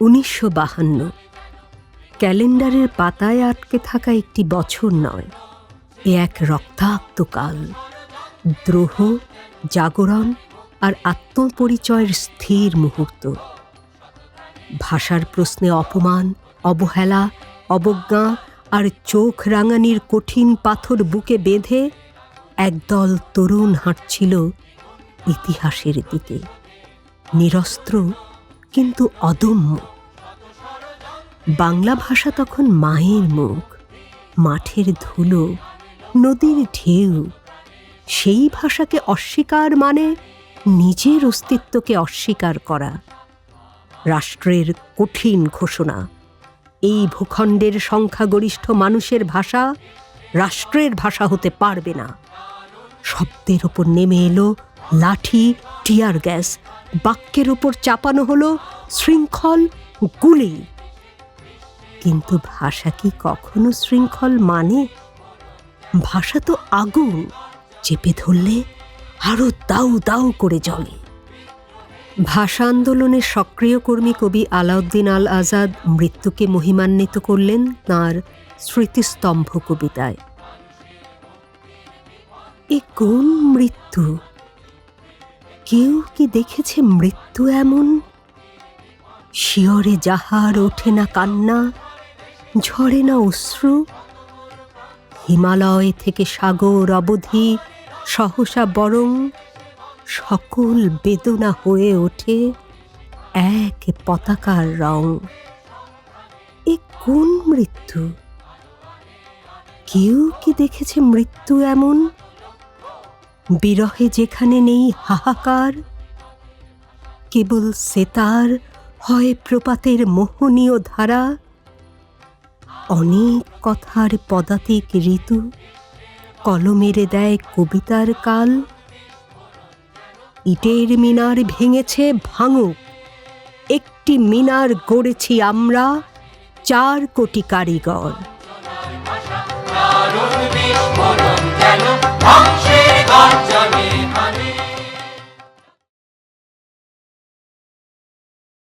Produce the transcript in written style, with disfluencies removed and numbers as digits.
1952 ক্যালেন্ডারের পাতায় আটকে থাকা একটি বছর নয়, এ এক রক্তাক্ত কাল। দ্রোহ, জাগরণ আর আত্মপরিচয়ের স্থির মুহূর্ত। ভাষার প্রশ্নে অপমান, অবহেলা, অবজ্ঞা আর চোখ রাঙানির কঠিন পাথর বুকে বেঁধে একদল তরুণ হাঁটছিল ইতিহাসের দিকে, নিরস্ত্র কিন্তু অদম্য। বাংলা ভাষা তখন মায়ের মুখ, মাঠের ধুলো, নদীর ঢেউ। সেই ভাষাকে অস্বীকার মানে নিজের অস্তিত্বকে অস্বীকার করা। রাষ্ট্রের কঠিন ঘোষণা, এই ভূখণ্ডের সংখ্যাগরিষ্ঠ মানুষের ভাষা রাষ্ট্রের ভাষা হতে পারবে না। শব্দের ওপর নেমে এলো লাঠি, টিয়ার গ্যাস, বাক্যের ওপর চাপানো হলো শৃঙ্খল, গুলি। কিন্তু ভাষা কি কখনো শৃঙ্খল মানে? ভাষা তো আগুন, চেপে ধরলে আরো দাউ দাউ করে জ্বলে। ভাষা আন্দোলনের সক্রিয় কর্মী কবি আলাউদ্দিন আল আজাদ মৃত্যুকে মহিমান্বিত করলেন তাঁর স্মৃতিস্তম্ভ কবিতায়। এ কোন মৃত্যু? কেউ কি দেখেছে মৃত্যু এমন? শিয়রে যাহার ওঠে না কান্না, ঝরে না অশ্রু। হিমালয় থেকে সাগর অবধি সহসা বরং সকল বেদনা হয়ে ওঠে এক পতাকার রং। এ কোন মৃত্যু? কেউ কি দেখেছে মৃত্যু এমন? বিরহে যেখানে নেই হাহাকার, কেবল সেতার হয় প্রপাতের মোহনীয় ধারা। অনেক কথার পদাতিক ঋতু কলমেরে দেয় কবিতার কাল। ইটের মিনার ভেঙেছে ভাঙুক, একটি মিনার গড়েছি আমরা 4 কোটি কারিগর।